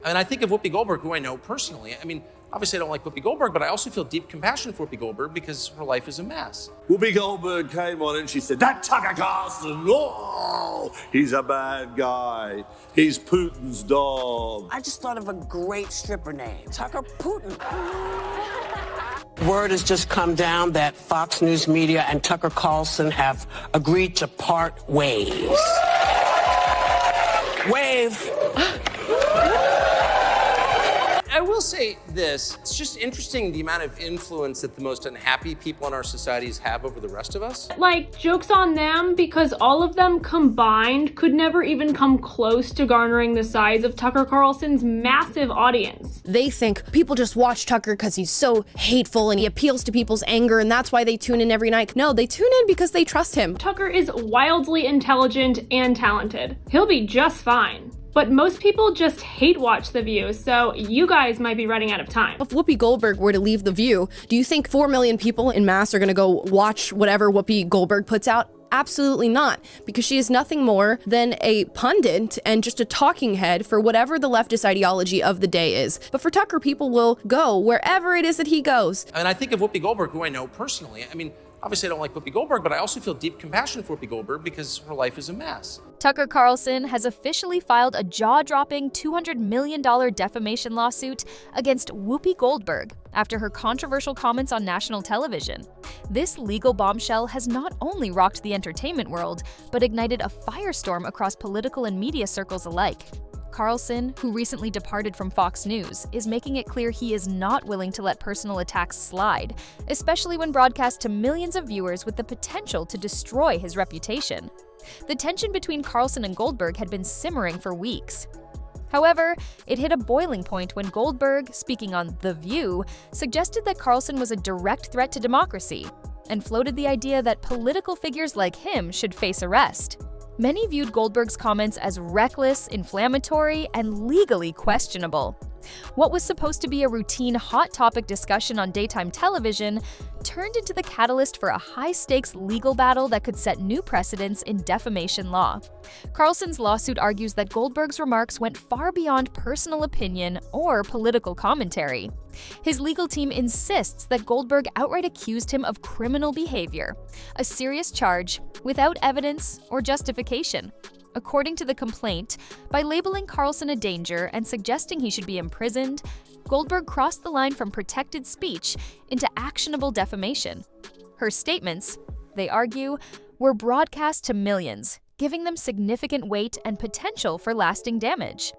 And I think of Whoopi Goldberg, who I know personally. I mean, obviously I don't like Whoopi Goldberg, but I also feel deep compassion for Whoopi Goldberg because her life is a mess. Whoopi Goldberg came on and she said, that Tucker Carlson, oh, he's a bad guy. He's Putin's dog. I just thought of a great stripper name, Tucker Putin. Word has just come down that Fox News Media and Tucker Carlson have agreed to part ways. Wave. I will say this, it's just interesting the amount of influence that the most unhappy people in our societies have over the rest of us. Like, joke's on them, because all of them combined could never even come close to garnering the size of Tucker Carlson's massive audience. They think people just watch Tucker because he's so hateful and he appeals to people's anger and that's why they tune in every night. No, they tune in because they trust him. Tucker is wildly intelligent and talented. He'll be just fine. But most people just hate watch The View, so you guys might be running out of time. If Whoopi Goldberg were to leave The View, do you think 4 million people in mass are gonna go watch whatever Whoopi Goldberg puts out? Absolutely not, because she is nothing more than a pundit and just a talking head for whatever the leftist ideology of the day is. But for Tucker, people will go wherever it is that he goes. And I think of Whoopi Goldberg, who I know personally. I mean, obviously I don't like Whoopi Goldberg, but I also feel deep compassion for Whoopi Goldberg because her life is a mess. Tucker Carlson has officially filed a jaw-dropping $200 million defamation lawsuit against Whoopi Goldberg after her controversial comments on national television. This legal bombshell has not only rocked the entertainment world, but ignited a firestorm across political and media circles alike. Carlson, who recently departed from Fox News, is making it clear he is not willing to let personal attacks slide, especially when broadcast to millions of viewers with the potential to destroy his reputation. The tension between Carlson and Goldberg had been simmering for weeks. However, it hit a boiling point when Goldberg, speaking on The View, suggested that Carlson was a direct threat to democracy and floated the idea that political figures like him should face arrest. Many viewed Goldberg's comments as reckless, inflammatory, and legally questionable. What was supposed to be a routine hot topic discussion on daytime television turned into the catalyst for a high-stakes legal battle that could set new precedents in defamation law. Carlson's lawsuit argues that Goldberg's remarks went far beyond personal opinion or political commentary. His legal team insists that Goldberg outright accused him of criminal behavior, a serious charge without evidence or justification. According to the complaint, by labeling Carlson a danger and suggesting he should be imprisoned, Goldberg crossed the line from protected speech into actionable defamation. Her statements, they argue, were broadcast to millions, giving them significant weight and potential for lasting damage.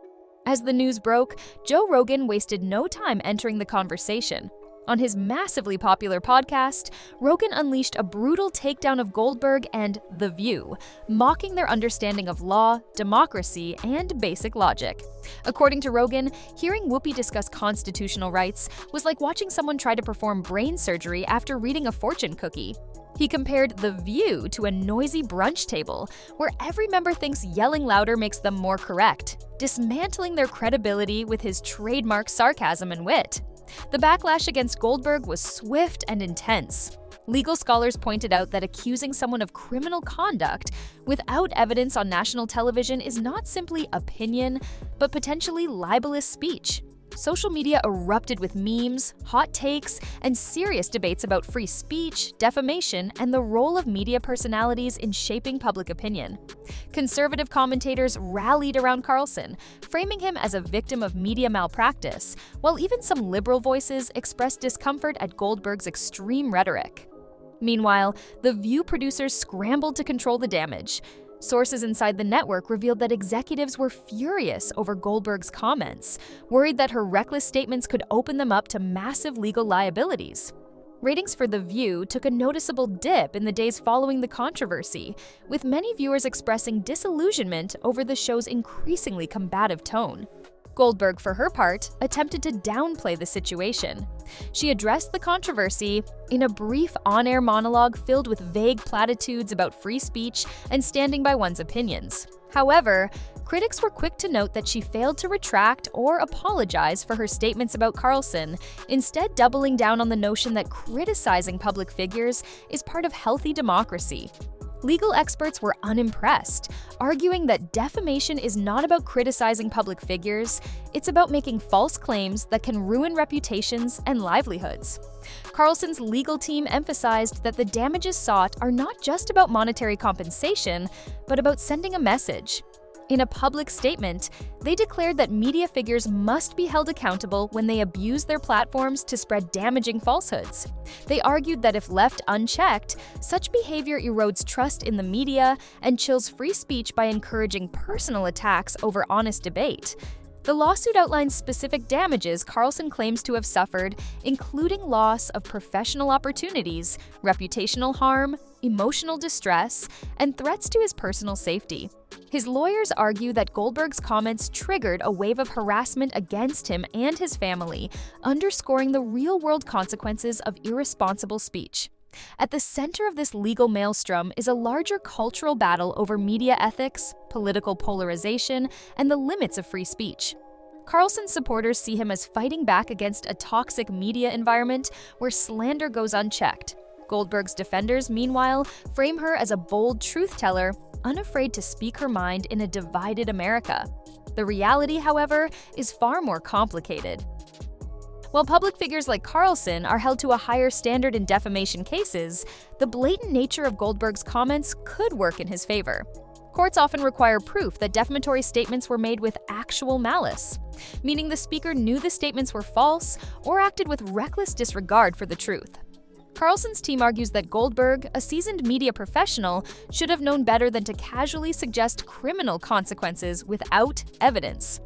As the news broke, Joe Rogan wasted no time entering the conversation. On his massively popular podcast, Rogan unleashed a brutal takedown of Goldberg and The View, mocking their understanding of law, democracy, and basic logic. According to Rogan, hearing Whoopi discuss constitutional rights was like watching someone try to perform brain surgery after reading a fortune cookie. He compared The View to a noisy brunch table, where every member thinks yelling louder makes them more correct, dismantling their credibility with his trademark sarcasm and wit. The backlash against Goldberg was swift and intense. Legal scholars pointed out that accusing someone of criminal conduct without evidence on national television is not simply opinion, but potentially libelous speech. Social media erupted with memes, hot takes, and serious debates about free speech, defamation, and the role of media personalities in shaping public opinion. Conservative commentators rallied around Carlson, framing him as a victim of media malpractice, while even some liberal voices expressed discomfort at Goldberg's extreme rhetoric. Meanwhile, The View producers scrambled to control the damage. Sources inside the network revealed that executives were furious over Goldberg's comments, worried that her reckless statements could open them up to massive legal liabilities. Ratings for The View took a noticeable dip in the days following the controversy, with many viewers expressing disillusionment over the show's increasingly combative tone. Goldberg, for her part, attempted to downplay the situation. She addressed the controversy in a brief on-air monologue filled with vague platitudes about free speech and standing by one's opinions. However, critics were quick to note that she failed to retract or apologize for her statements about Carlson, instead doubling down on the notion that criticizing public figures is part of healthy democracy. Legal experts were unimpressed, arguing that defamation is not about criticizing public figures, it's about making false claims that can ruin reputations and livelihoods. Carlson's legal team emphasized that the damages sought are not just about monetary compensation, but about sending a message. In a public statement, they declared that media figures must be held accountable when they abuse their platforms to spread damaging falsehoods. They argued that if left unchecked, such behavior erodes trust in the media and chills free speech by encouraging personal attacks over honest debate. The lawsuit outlines specific damages Carlson claims to have suffered, including loss of professional opportunities, reputational harm, emotional distress, and threats to his personal safety. His lawyers argue that Goldberg's comments triggered a wave of harassment against him and his family, underscoring the real-world consequences of irresponsible speech. At the center of this legal maelstrom is a larger cultural battle over media ethics, political polarization, and the limits of free speech. Carlson's supporters see him as fighting back against a toxic media environment where slander goes unchecked. Goldberg's defenders, meanwhile, frame her as a bold truth-teller, unafraid to speak her mind in a divided America. The reality, however, is far more complicated. While public figures like Carlson are held to a higher standard in defamation cases, the blatant nature of Goldberg's comments could work in his favor. Courts often require proof that defamatory statements were made with actual malice, meaning the speaker knew the statements were false or acted with reckless disregard for the truth. Carlson's team argues that Goldberg, a seasoned media professional, should have known better than to casually suggest criminal consequences without evidence.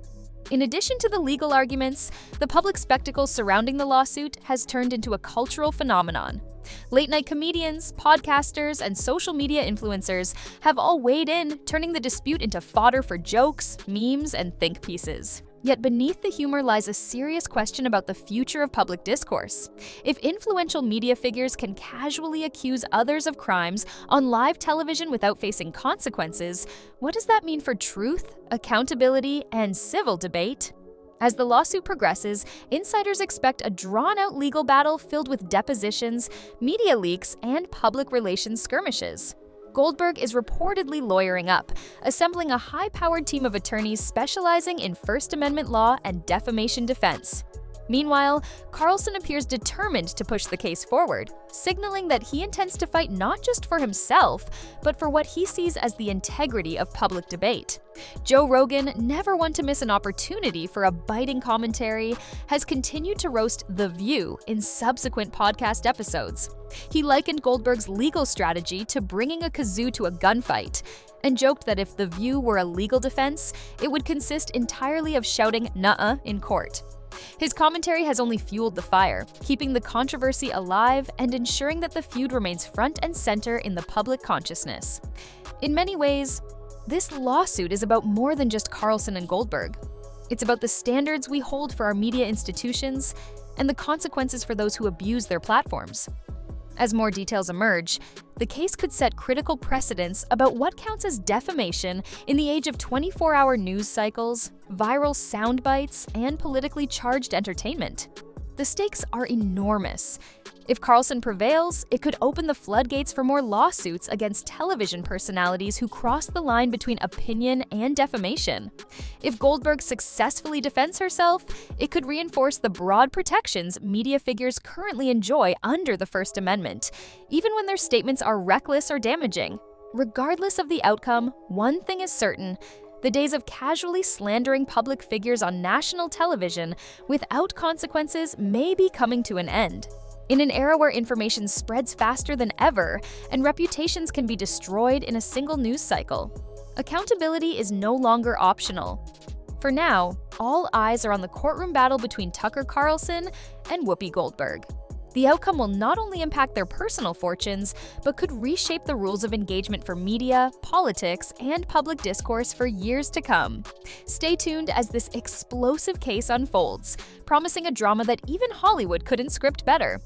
In addition to the legal arguments, the public spectacle surrounding the lawsuit has turned into a cultural phenomenon. Late-night comedians, podcasters, and social media influencers have all weighed in, turning the dispute into fodder for jokes, memes, and think pieces. Yet beneath the humor lies a serious question about the future of public discourse. If influential media figures can casually accuse others of crimes on live television without facing consequences, what does that mean for truth, accountability, and civil debate? As the lawsuit progresses, insiders expect a drawn-out legal battle filled with depositions, media leaks, and public relations skirmishes. Goldberg is reportedly lawyering up, assembling a high-powered team of attorneys specializing in First Amendment law and defamation defense. Meanwhile, Carlson appears determined to push the case forward, signaling that he intends to fight not just for himself, but for what he sees as the integrity of public debate. Joe Rogan, never one to miss an opportunity for a biting commentary, has continued to roast The View in subsequent podcast episodes. He likened Goldberg's legal strategy to bringing a kazoo to a gunfight, and joked that if The View were a legal defense, it would consist entirely of shouting "nuh-uh" in court. His commentary has only fueled the fire, keeping the controversy alive and ensuring that the feud remains front and center in the public consciousness. In many ways, this lawsuit is about more than just Carlson and Goldberg. It's about the standards we hold for our media institutions and the consequences for those who abuse their platforms. As more details emerge, the case could set critical precedents about what counts as defamation in the age of 24-hour news cycles, viral sound bites, and politically charged entertainment. The stakes are enormous. If Carlson prevails, it could open the floodgates for more lawsuits against television personalities who cross the line between opinion and defamation. If Goldberg successfully defends herself, it could reinforce the broad protections media figures currently enjoy under the First Amendment, even when their statements are reckless or damaging. Regardless of the outcome, one thing is certain: the days of casually slandering public figures on national television without consequences may be coming to an end. In an era where information spreads faster than ever and reputations can be destroyed in a single news cycle, accountability is no longer optional. For now, all eyes are on the courtroom battle between Tucker Carlson and Whoopi Goldberg. The outcome will not only impact their personal fortunes, but could reshape the rules of engagement for media, politics, and public discourse for years to come. Stay tuned as this explosive case unfolds, promising a drama that even Hollywood couldn't script better.